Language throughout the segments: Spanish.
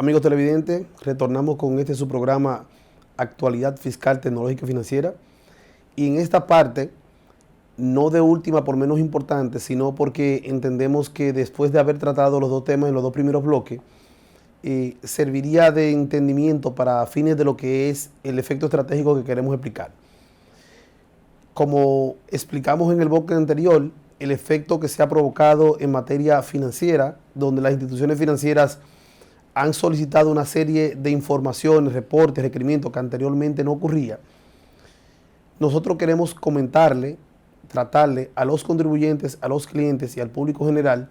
Amigos televidentes, retornamos con su programa Actualidad Fiscal, Tecnológica y Financiera. Y en esta parte, no de última por menos importante, sino porque entendemos que después de haber tratado los dos temas en los dos primeros bloques, serviría de entendimiento para fines de lo que es el efecto estratégico que queremos explicar. Como explicamos en el bloque anterior, el efecto que se ha provocado en materia financiera, donde las instituciones financieras han solicitado una serie de informaciones, reportes, requerimientos que anteriormente no ocurría. Nosotros queremos comentarle, tratarle a los contribuyentes, a los clientes y al público general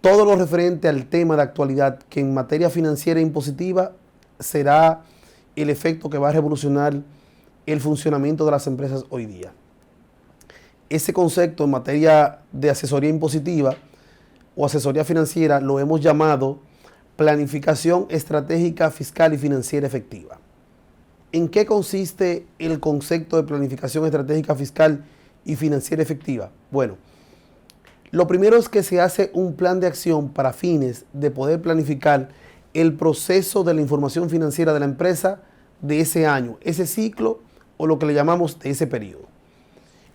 todo lo referente al tema de actualidad que en materia financiera e impositiva será el efecto que va a revolucionar el funcionamiento de las empresas hoy día. Ese concepto en materia de asesoría impositiva o asesoría financiera lo hemos llamado planificación estratégica fiscal y financiera efectiva. ¿En qué consiste el concepto de planificación estratégica fiscal y financiera efectiva? Bueno, lo primero es que se hace un plan de acción para fines de poder planificar el proceso de la información financiera de la empresa de ese año, ese ciclo o lo que le llamamos de ese periodo.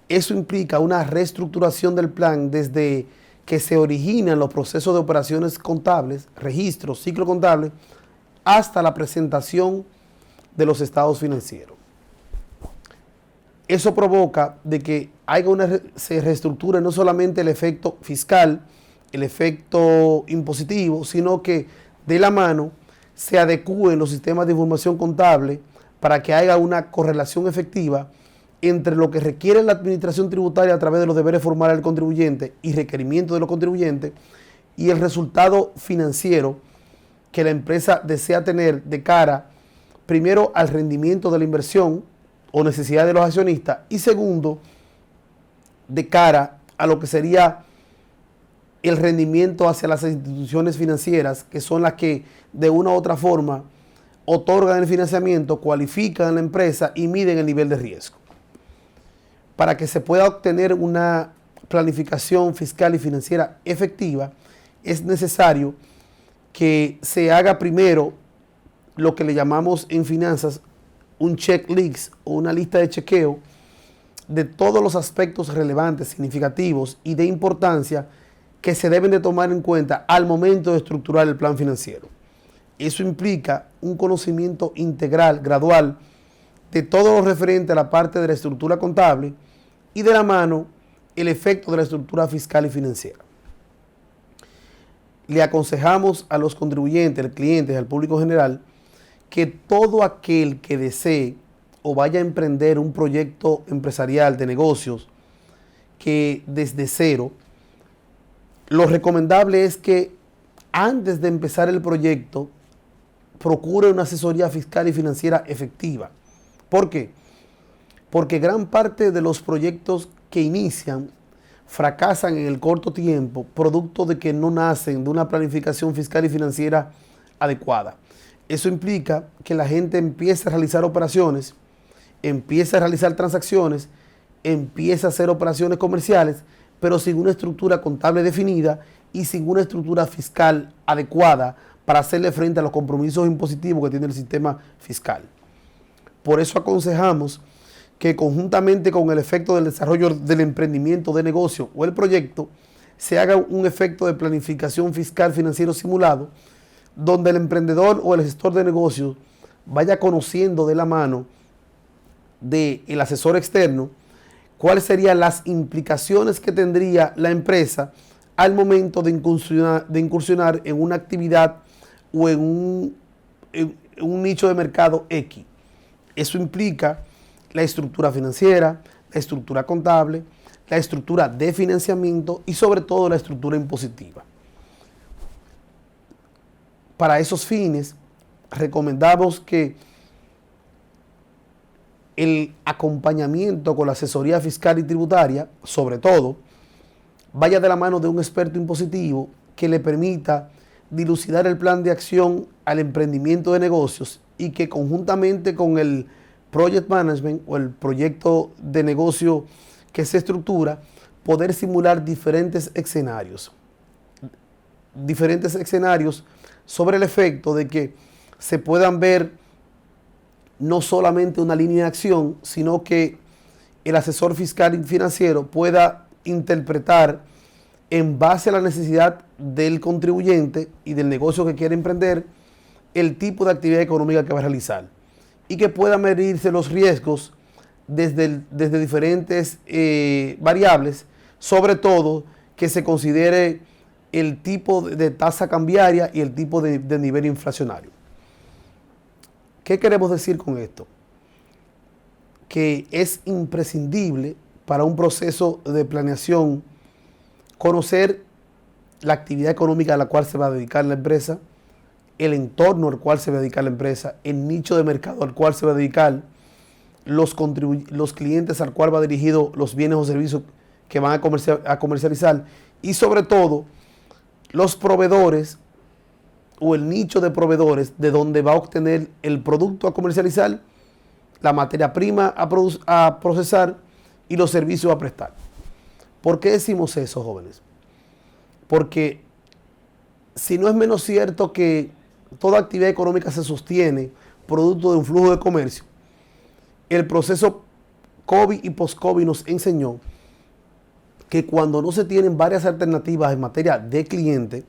Eso implica una reestructuración del plan desde que se originan los procesos de operaciones contables, registros, ciclo contable, hasta la presentación de los estados financieros. Eso provoca de que se reestructure no solamente el efecto fiscal, el efecto impositivo, sino que de la mano se adecúen los sistemas de información contable para que haya una correlación efectiva entre lo que requiere la administración tributaria a través de los deberes formales del contribuyente y requerimientos de los contribuyentes y el resultado financiero que la empresa desea tener de cara, primero, al rendimiento de la inversión o necesidad de los accionistas y segundo, de cara a lo que sería el rendimiento hacia las instituciones financieras, que son las que de una u otra forma otorgan el financiamiento, cualifican a la empresa y miden el nivel de riesgo. Para que se pueda obtener una planificación fiscal y financiera efectiva, es necesario que se haga primero lo que le llamamos en finanzas un checklist o una lista de chequeo de todos los aspectos relevantes, significativos y de importancia que se deben de tomar en cuenta al momento de estructurar el plan financiero. Eso implica un conocimiento integral, gradual, de todo lo referente a la parte de la estructura contable y de la mano el efecto de la estructura fiscal y financiera. Le aconsejamos a los contribuyentes, al cliente, al público general, que todo aquel que desee o vaya a emprender un proyecto empresarial de negocios que desde cero, lo recomendable es que antes de empezar el proyecto procure una asesoría fiscal y financiera efectiva. ¿Por qué? Porque gran parte de los proyectos que inician fracasan en el corto tiempo, producto de que no nacen de una planificación fiscal y financiera adecuada. Eso implica que la gente empiece a realizar operaciones, empiece a realizar transacciones, empiece a hacer operaciones comerciales, pero sin una estructura contable definida y sin una estructura fiscal adecuada para hacerle frente a los compromisos impositivos que tiene el sistema fiscal. Por eso aconsejamos que conjuntamente con el efecto del desarrollo del emprendimiento de negocio o el proyecto, se haga un efecto de planificación fiscal financiero simulado, donde el emprendedor o el gestor de negocios vaya conociendo de la mano del asesor externo cuáles serían las implicaciones que tendría la empresa al momento de incursionar en una actividad o en un nicho de mercado X. Eso implica la estructura financiera, la estructura contable, la estructura de financiamiento y sobre todo la estructura impositiva. Para esos fines, recomendamos que el acompañamiento con la asesoría fiscal y tributaria, sobre todo, vaya de la mano de un experto impositivo que le permita dilucidar el plan de acción al emprendimiento de negocios y que conjuntamente con el Project Management o el proyecto de negocio que se estructura, poder simular diferentes escenarios sobre el efecto de que se puedan ver no solamente una línea de acción, sino que el asesor fiscal y financiero pueda interpretar en base a la necesidad del contribuyente y del negocio que quiere emprender el tipo de actividad económica que va a realizar y que pueda medirse los riesgos desde diferentes variables, sobre todo que se considere el tipo de tasa cambiaria y el tipo de nivel inflacionario. ¿Qué queremos decir con esto? Que es imprescindible para un proceso de planeación conocer la actividad económica a la cual se va a dedicar la empresa, el entorno al cual se va a dedicar la empresa, el nicho de mercado al cual se va a dedicar, los clientes al cual va dirigido los bienes o servicios que van a comercializar y sobre todo los proveedores o el nicho de proveedores de donde va a obtener el producto a comercializar, la materia prima a procesar y los servicios a prestar. ¿Por qué decimos eso, jóvenes? Porque si no es menos cierto que toda actividad económica se sostiene producto de un flujo de comercio, el proceso COVID y post-COVID nos enseñó que cuando no se tienen varias alternativas en materia de cliente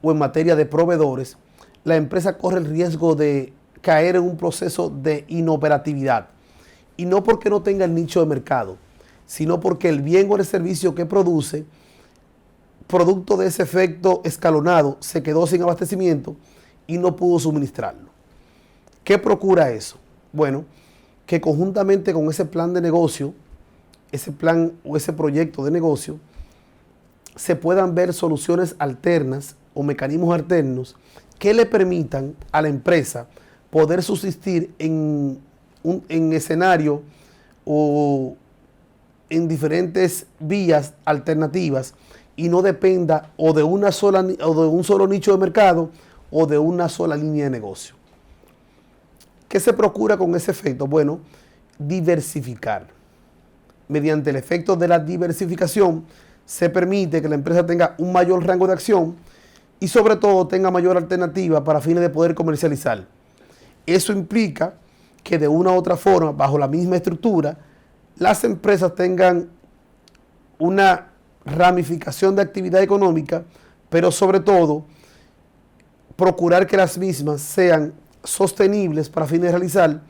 o en materia de proveedores, la empresa corre el riesgo de caer en un proceso de inoperatividad. Y no porque no tenga el nicho de mercado, sino porque el bien o el servicio que produce, producto de ese efecto escalonado, se quedó sin abastecimiento y no pudo suministrarlo. ¿Qué procura eso? Bueno, que conjuntamente con ese plan de negocio, ese plan o ese proyecto de negocio, se puedan ver soluciones alternas o mecanismos alternos que le permitan a la empresa poder subsistir en escenario o en diferentes vías alternativas y no dependa o de un solo nicho de mercado o de una sola línea de negocio. ¿Qué se procura con ese efecto? Bueno, diversificar. Mediante el efecto de la diversificación se permite que la empresa tenga un mayor rango de acción y sobre todo tenga mayor alternativa para fines de poder comercializar. Eso implica que de una u otra forma, bajo la misma estructura, las empresas tengan una ramificación de actividad económica, pero sobre todo procurar que las mismas sean sostenibles para fines de realizar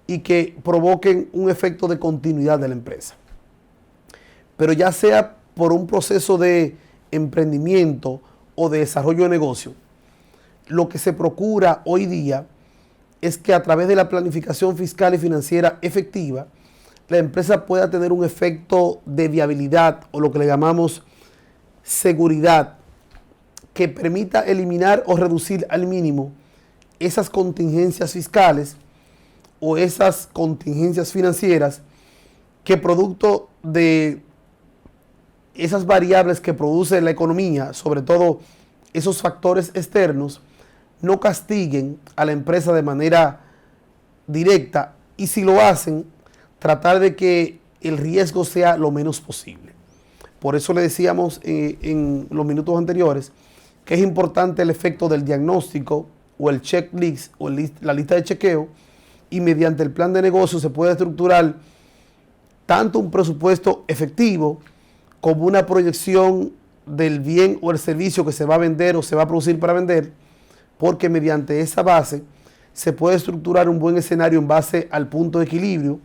y que provoquen un efecto de continuidad de la empresa. Pero ya sea por un proceso de emprendimiento o de desarrollo de negocio, lo que se procura hoy día es que a través de la planificación fiscal y financiera efectiva, la empresa pueda tener un efecto de viabilidad o lo que le llamamos seguridad, que permita eliminar o reducir al mínimo esas contingencias fiscales o esas contingencias financieras que producto de esas variables que produce la economía, sobre todo esos factores externos, no castiguen a la empresa de manera directa y si lo hacen, tratar de que el riesgo sea lo menos posible. Por eso le decíamos en los minutos anteriores que es importante el efecto del diagnóstico o el checklist o la lista de chequeo y mediante el plan de negocio se puede estructurar tanto un presupuesto efectivo como una proyección del bien o el servicio que se va a vender o se va a producir para vender, porque mediante esa base se puede estructurar un buen escenario en base al punto de equilibrio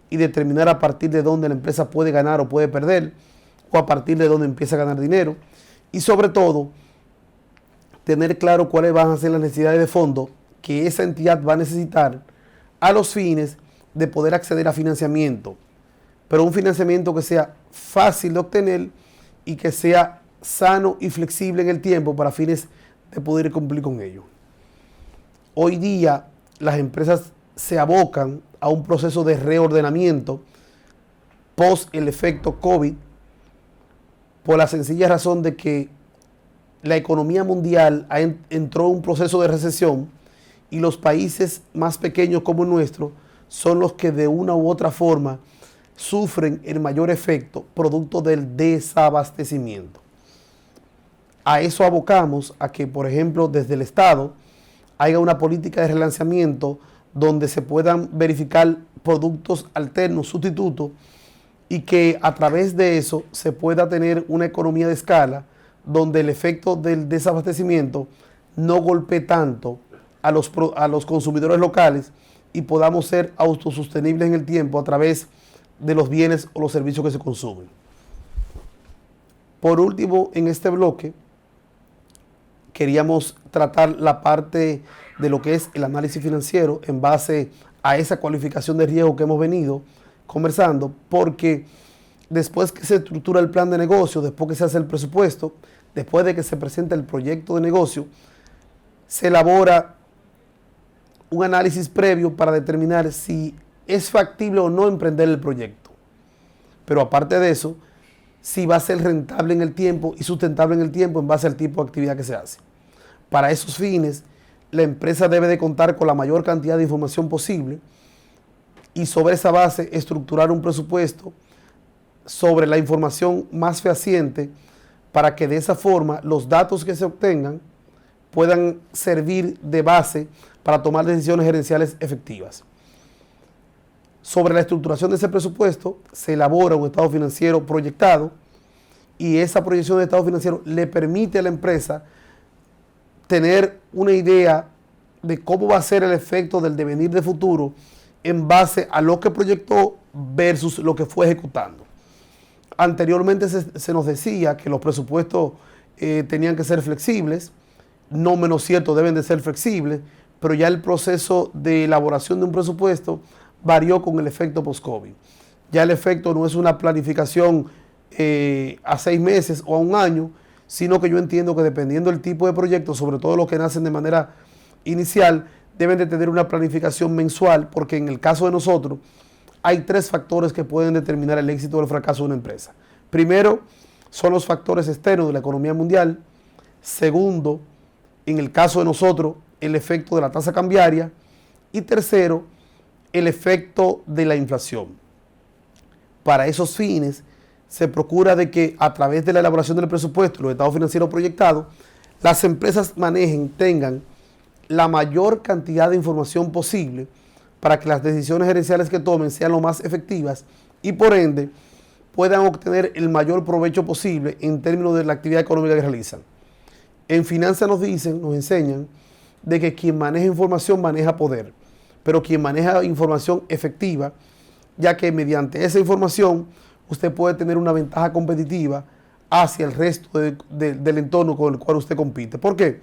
y determinar a partir de dónde la empresa puede ganar o puede perder o a partir de dónde empieza a ganar dinero y sobre todo tener claro cuáles van a ser las necesidades de fondo que esa entidad va a necesitar a los fines de poder acceder a financiamiento, pero un financiamiento que sea fácil de obtener y que sea sano y flexible en el tiempo para fines de poder cumplir con ello. Hoy día las empresas se abocan a un proceso de reordenamiento post el efecto COVID por la sencilla razón de que la economía mundial entró en un proceso de recesión y los países más pequeños como el nuestro son los que de una u otra forma sufren el mayor efecto producto del desabastecimiento. A eso abocamos, a que, por ejemplo, desde el Estado haya una política de relanzamiento donde se puedan verificar productos alternos, sustitutos, y que a través de eso se pueda tener una economía de escala donde el efecto del desabastecimiento no golpee tanto a los consumidores locales y podamos ser autosostenibles en el tiempo a través de los bienes o los servicios que se consumen. Por último, en este bloque, queríamos tratar la parte de lo que es el análisis financiero en base a esa cualificación de riesgo que hemos venido conversando, porque después que se estructura el plan de negocio, después que se hace el presupuesto, después de que se presenta el proyecto de negocio, se elabora un análisis previo para determinar si es factible o no emprender el proyecto. Pero aparte de eso, si va a ser rentable en el tiempo y sustentable en el tiempo en base al tipo de actividad que se hace. Para esos fines, la empresa debe de contar con la mayor cantidad de información posible y sobre esa base estructurar un presupuesto sobre la información más fehaciente para que de esa forma los datos que se obtengan puedan servir de base para tomar decisiones gerenciales efectivas. Sobre la estructuración de ese presupuesto se elabora un estado financiero proyectado y esa proyección de estado financiero le permite a la empresa tener una idea de cómo va a ser el efecto del devenir de futuro en base a lo que proyectó versus lo que fue ejecutando. Anteriormente se nos decía que los presupuestos tenían que ser flexibles, no menos cierto, deben de ser flexibles, pero ya el proceso de elaboración de un presupuesto varió con el efecto post-COVID. Ya el efecto no es una planificación a 6 meses o a un año, sino que yo entiendo que dependiendo del tipo de proyecto, sobre todo los que nacen de manera inicial, deben de tener una planificación mensual, porque en el caso de nosotros hay 3 factores que pueden determinar el éxito o el fracaso de una empresa. Primero, son los factores externos de la economía mundial. Segundo, en el caso de nosotros, el efecto de la tasa cambiaria. Y tercero, el efecto de la inflación. Para esos fines, se procura de que a través de la elaboración del presupuesto y los estados financieros proyectados, las empresas tengan la mayor cantidad de información posible para que las decisiones gerenciales que tomen sean lo más efectivas y por ende puedan obtener el mayor provecho posible en términos de la actividad económica que realizan. En finanzas nos enseñan de que quien maneja información maneja poder, pero quien maneja información efectiva, ya que mediante esa información usted puede tener una ventaja competitiva hacia el resto del entorno con el cual usted compite. ¿Por qué?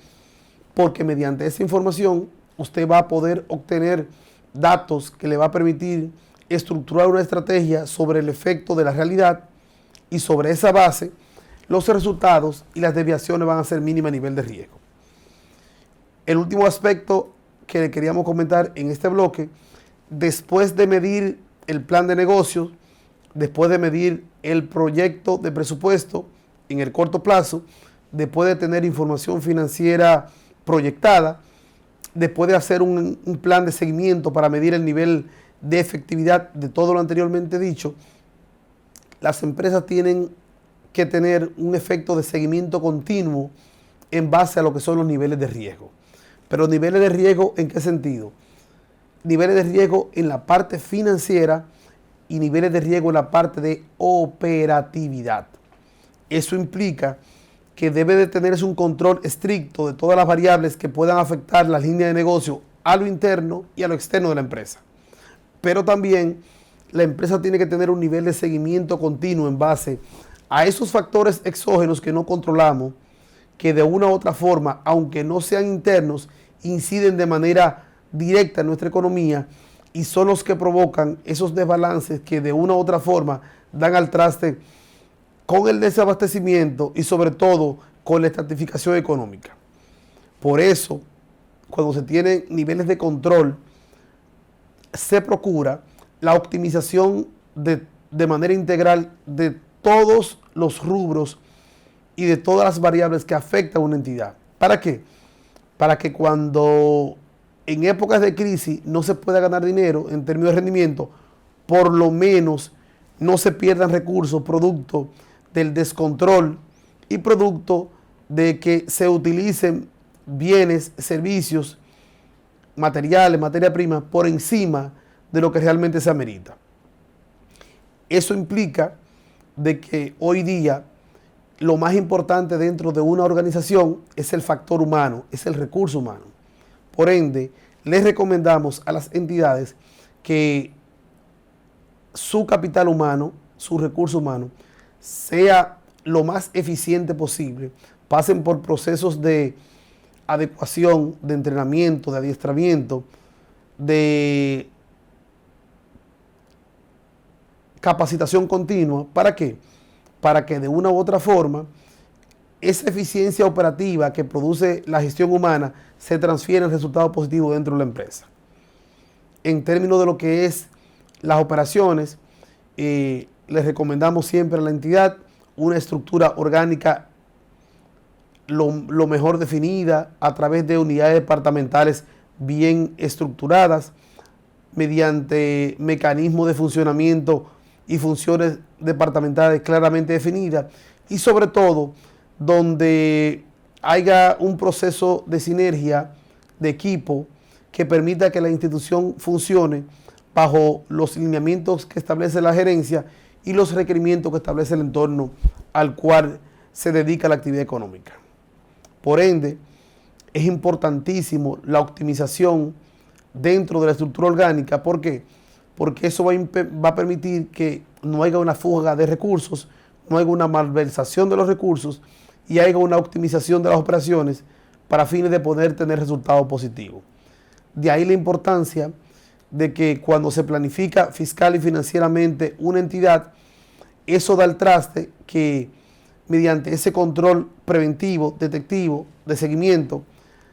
Porque mediante esa información usted va a poder obtener datos que le va a permitir estructurar una estrategia sobre el efecto de la realidad y sobre esa base los resultados y las desviaciones van a ser mínimas a nivel de riesgo. El último aspecto que le queríamos comentar en este bloque, después de medir el plan de negocios, después de medir el proyecto de presupuesto en el corto plazo, después de tener información financiera proyectada, después de hacer un plan de seguimiento para medir el nivel de efectividad de todo lo anteriormente dicho, las empresas tienen que tener un efecto de seguimiento continuo en base a lo que son los niveles de riesgo. Pero niveles de riesgo, ¿en qué sentido? Niveles de riesgo en la parte financiera y niveles de riesgo en la parte de operatividad. Eso implica que debe de tenerse un control estricto de todas las variables que puedan afectar las líneas de negocio a lo interno y a lo externo de la empresa. Pero también la empresa tiene que tener un nivel de seguimiento continuo en base a esos factores exógenos que no controlamos, que de una u otra forma, aunque no sean internos, inciden de manera directa en nuestra economía y son los que provocan esos desbalances que de una u otra forma dan al traste con el desabastecimiento y sobre todo con la estratificación económica. Por eso, cuando se tienen niveles de control, se procura la optimización de manera integral de todos los rubros y de todas las variables que afectan a una entidad. ¿Para qué? Para que cuando en épocas de crisis no se pueda ganar dinero en términos de rendimiento, por lo menos no se pierdan recursos producto del descontrol y producto de que se utilicen bienes, servicios, materiales, materia prima por encima de lo que realmente se amerita. Eso implica de que hoy día lo más importante dentro de una organización es el factor humano, es el recurso humano. Por ende, les recomendamos a las entidades que su capital humano, su recurso humano, sea lo más eficiente posible, pasen por procesos de adecuación, de entrenamiento, de adiestramiento, de capacitación continua. ¿Para qué? Para que de una u otra forma esa eficiencia operativa que produce la gestión humana se transfiera en resultados positivos dentro de la empresa. En términos de lo que es las operaciones, les recomendamos siempre a la entidad una estructura orgánica lo mejor definida a través de unidades departamentales bien estructuradas, mediante mecanismos de funcionamiento y funciones departamentales claramente definidas, y sobre todo donde haya un proceso de sinergia de equipo que permita que la institución funcione bajo los lineamientos que establece la gerencia y los requerimientos que establece el entorno al cual se dedica la actividad económica. Por ende, es importantísimo la optimización dentro de la estructura orgánica. ¿Por qué? Porque eso va a permitir que no haya una fuga de recursos, no haya una malversación de los recursos y haya una optimización de las operaciones para fines de poder tener resultados positivos. De ahí la importancia de que cuando se planifica fiscal y financieramente una entidad, eso da al traste que mediante ese control preventivo, detectivo, de seguimiento,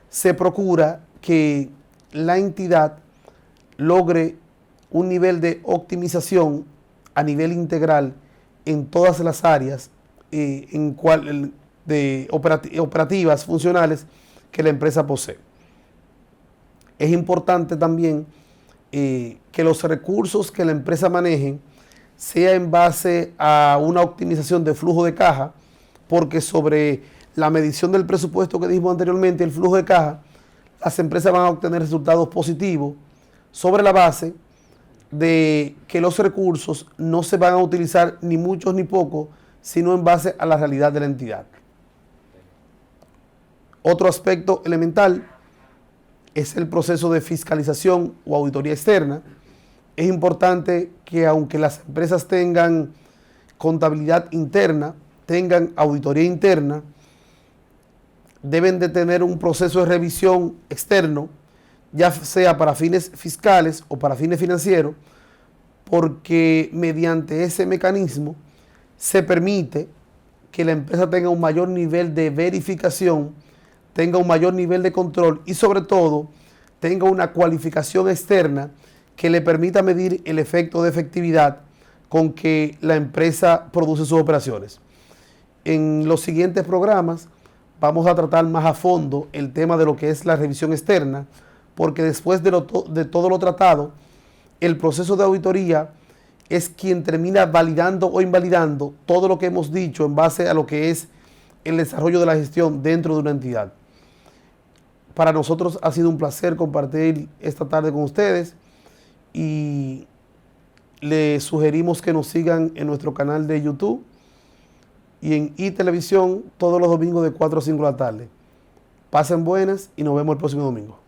se procura que la entidad logre un nivel de optimización a nivel integral en todas las áreas operativas, funcionales que la empresa posee. Es importante también que los recursos que la empresa maneje sea en base a una optimización de flujo de caja, porque sobre la medición del presupuesto que dijimos anteriormente, el flujo de caja, las empresas van a obtener resultados positivos sobre la base de que los recursos no se van a utilizar ni muchos ni pocos, sino en base a la realidad de la entidad. Otro aspecto elemental es el proceso de fiscalización o auditoría externa. Es importante que aunque las empresas tengan contabilidad interna, tengan auditoría interna, deben de tener un proceso de revisión externo, ya sea para fines fiscales o para fines financieros, porque mediante ese mecanismo se permite que la empresa tenga un mayor nivel de verificación, tenga un mayor nivel de control y sobre todo tenga una cualificación externa que le permita medir el efecto de efectividad con que la empresa produce sus operaciones. En los siguientes programas vamos a tratar más a fondo el tema de lo que es la revisión externa, porque después de todo lo tratado, el proceso de auditoría es quien termina validando o invalidando todo lo que hemos dicho en base a lo que es el desarrollo de la gestión dentro de una entidad. Para nosotros ha sido un placer compartir esta tarde con ustedes y les sugerimos que nos sigan en nuestro canal de YouTube y en iTelevisión todos los domingos de 4 a 5 de la tarde. Pasen buenas y nos vemos el próximo domingo.